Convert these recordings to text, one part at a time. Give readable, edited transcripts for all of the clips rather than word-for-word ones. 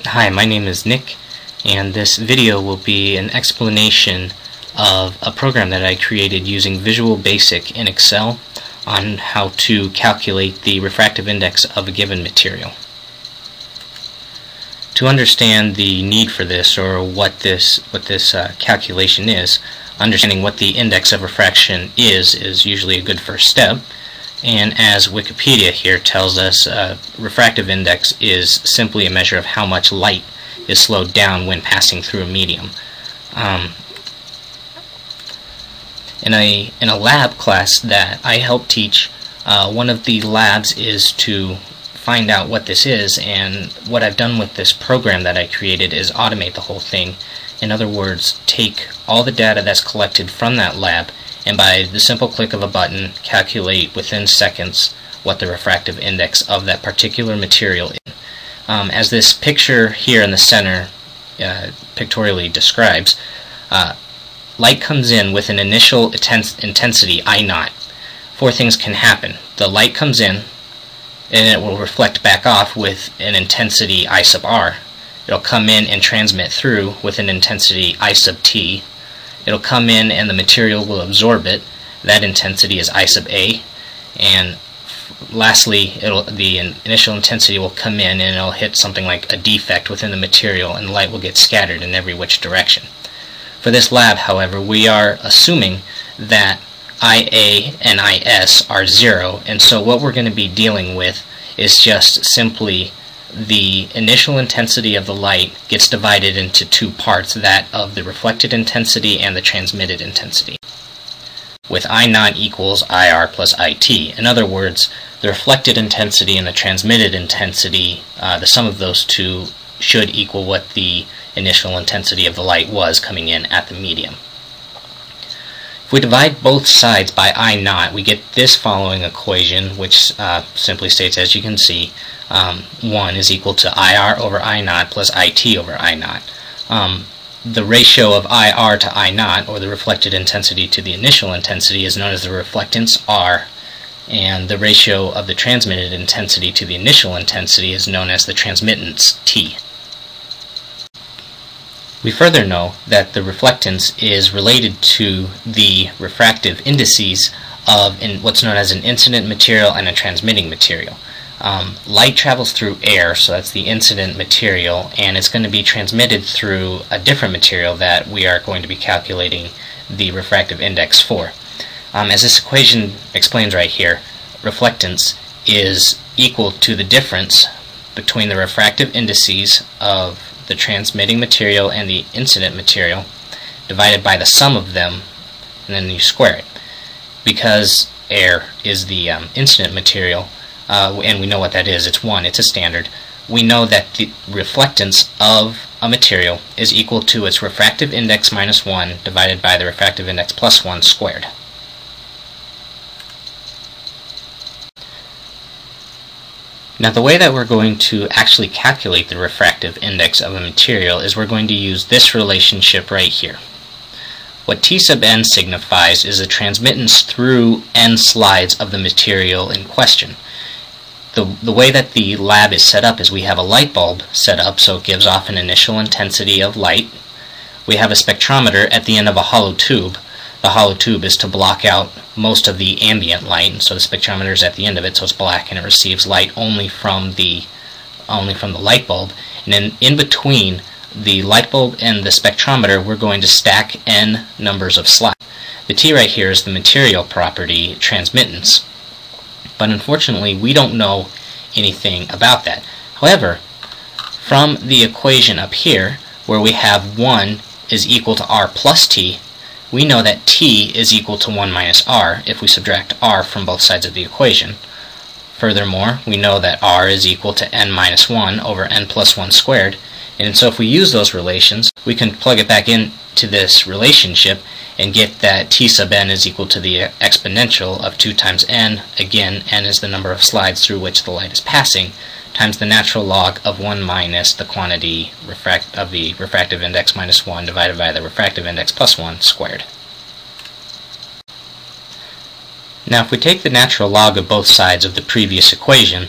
Hi, my name is Nick, and this video will be an explanation of a program that I created using Visual Basic in Excel on how to calculate the refractive index of a given material. To understand the need for this, or what this calculation is, understanding what the index of refraction is usually a good first step. And as Wikipedia here tells us, refractive index is simply a measure of how much light is slowed down when passing through a medium. In a lab class that I help teach, one of the labs is to find out what this is, and what I've done with this program that I created is automate the whole thing. In other words, take all the data that's collected from that lab and by the simple click of a button calculate within seconds what the refractive index of that particular material is. As this picture here in the center pictorially describes, light comes in with an initial intensity I0. Four things can happen. The light comes in and it will reflect back off with an intensity I sub r. It'll come in and transmit through with an intensity I sub t. It'll come in and the material will absorb it. That intensity is I sub a. And lastly, the initial intensity will come in and it'll hit something like a defect within the material, and light will get scattered in every which direction. For this lab, however, we are assuming that IA and IS are 0, and so what we're going to be dealing with is just simply the initial intensity of the light gets divided into two parts, that of the reflected intensity and the transmitted intensity, with I0 equals IR plus IT. In other words, the reflected intensity and the transmitted intensity, the sum of those two should equal what the initial intensity of the light was coming in at the medium. If we divide both sides by I0, we get this following equation, which simply states, as you can see, 1 is equal to IR over I0 plus IT over I0. The ratio of IR to I0, or the reflected intensity to the initial intensity, is known as the reflectance R, and the ratio of the transmitted intensity to the initial intensity is known as the transmittance T. We further know that the reflectance is related to the refractive indices of what's known as an incident material and a transmitting material. Light travels through air, so that's the incident material, and it's going to be transmitted through a different material that we are going to be calculating the refractive index for. As this equation explains right here, reflectance is equal to the difference between the refractive indices of the transmitting material and the incident material divided by the sum of them, and then you square it. Because air is the incident material, and we know what that is, it's 1, it's a standard, we know that the reflectance of a material is equal to its refractive index minus 1 divided by the refractive index plus 1 squared. Now, the way that we're going to actually calculate the refractive index of a material is we're going to use this relationship right here. What T sub n signifies is a transmittance through n slides of the material in question. The way that the lab is set up is we have a light bulb set up, so it gives off an initial intensity of light. We have a spectrometer at the end of a hollow tube. The hollow tube is to block out most of the ambient light, and so the spectrometer is at the end of it, so it's black, and it receives light only from the light bulb. And then in between the light bulb and the spectrometer, we're going to stack n numbers of slides. The T right here is the material property, transmittance. But unfortunately, we don't know anything about that. However, from the equation up here, where we have 1 is equal to R plus T, we know that T is equal to 1 minus R if we subtract R from both sides of the equation. Furthermore, we know that R is equal to n minus 1 over n plus 1 squared, and so if we use those relations, we can plug it back into this relationship and get that T sub n is equal to the exponential of 2 times n, again, n is the number of slides through which the light is passing, times the natural log of 1 minus the quantity of the refractive index minus 1 divided by the refractive index plus 1 squared. Now if we take the natural log of both sides of the previous equation,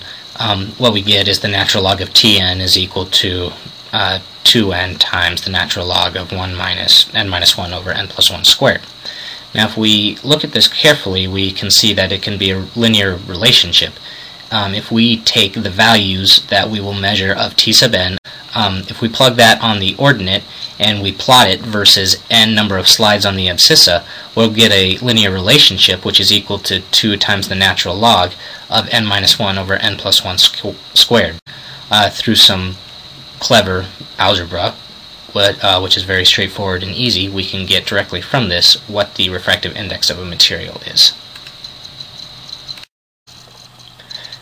what we get is the natural log of Tn is equal to 2n times the natural log of 1 minus n minus 1 over n plus 1 squared. Now if we look at this carefully, we can see that it can be a linear relationship. If we take the values that we will measure of t sub n, if we plug that on the ordinate and we plot it versus n number of slides on the abscissa, we'll get a linear relationship which is equal to 2 times the natural log of n minus 1 over n plus 1 squared. Through some clever algebra, which is very straightforward and easy, we can get directly from this what the refractive index of a material is.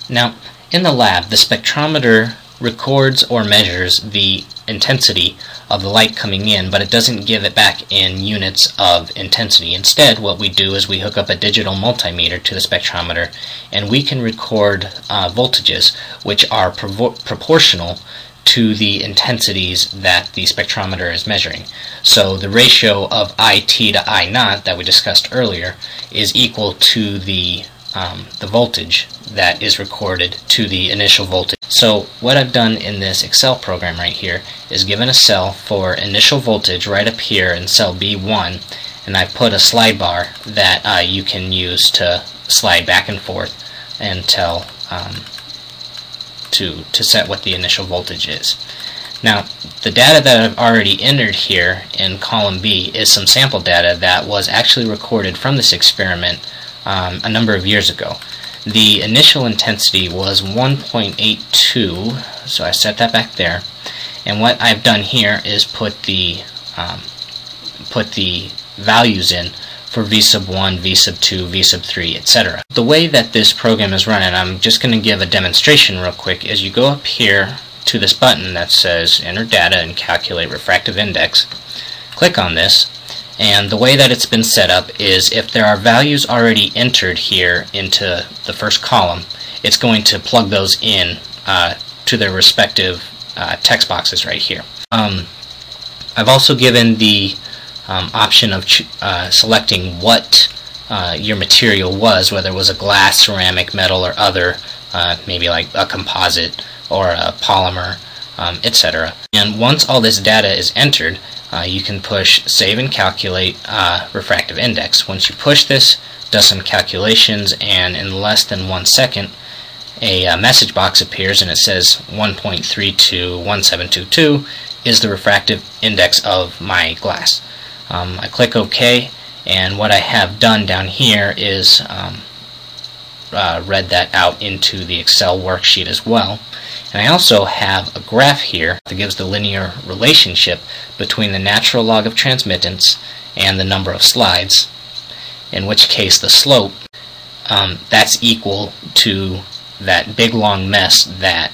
Now, in the lab, the spectrometer records or measures the intensity of the light coming in, but it doesn't give it back in units of intensity. Instead, what we do is we hook up a digital multimeter to the spectrometer, and we can record voltages which are proportional to the intensities that the spectrometer is measuring. So the ratio of IT to I naught that we discussed earlier is equal to the voltage that is recorded to the initial voltage. So what I've done in this Excel program right here is given a cell for initial voltage right up here in cell B1, and I've put a slide bar that you can use to slide back and forth and tell to set what the initial voltage is. Now, the data that I've already entered here in column B is some sample data that was actually recorded from this experiment a number of years ago. The initial intensity was 1.82, so I set that back there. And what I've done here is put the values in for V sub 1, V sub 2, V sub 3, etc. The way that this program is running, I'm just going to give a demonstration real quick, is you go up here to this button that says Enter Data and Calculate Refractive Index. Click on this, and the way that it's been set up is if there are values already entered here into the first column, it's going to plug those in to their respective text boxes right here. I've also given the option of selecting what your material was, whether it was a glass, ceramic, metal, or other, maybe like a composite or a polymer, etc. And once all this data is entered, you can push Save and Calculate Refractive Index. Once you push this, it does some calculations, and in less than 1 second, a message box appears and it says 1.321722 is the refractive index of my glass. I click OK, and what I have done down here is read that out into the Excel worksheet as well. And I also have a graph here that gives the linear relationship between the natural log of transmittance and the number of slides, in which case the slope, that's equal to that big long mess that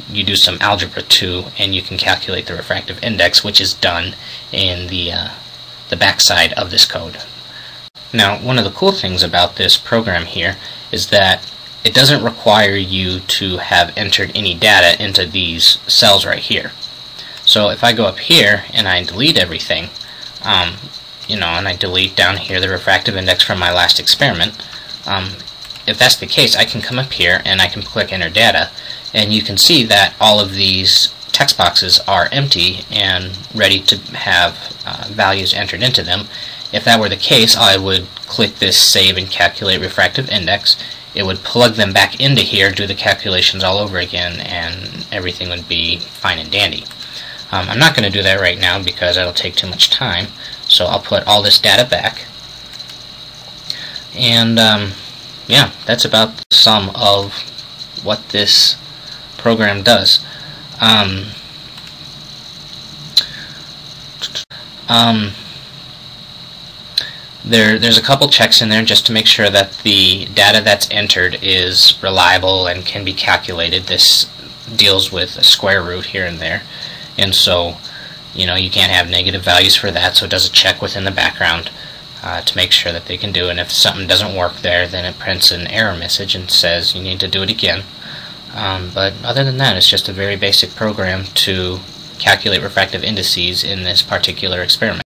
you do some algebra to, and you can calculate the refractive index, which is done in the backside of this code. Now, one of the cool things about this program here is that it doesn't require you to have entered any data into these cells right here. So if I go up here and I delete everything, and I delete down here the refractive index from my last experiment, if that's the case, I can come up here and I can click Enter Data, and you can see that all of these text boxes are empty and ready to have values entered into them. If that were the case, I would click this Save and Calculate Refractive Index. It would plug them back into here, do the calculations all over again, and everything would be fine and dandy. I'm not going to do that right now because it'll take too much time, so I'll put all this data back. And yeah, that's about the sum of what this program does. There's a couple checks in there just to make sure that the data that's entered is reliable and can be calculated. This deals with a square root here and there, and so you can't have negative values for that, so it does a check within the background to make sure that they can do it. And if something doesn't work there, then it prints an error message and says you need to do it again. But other than that, it's just a very basic program to calculate refractive indices in this particular experiment.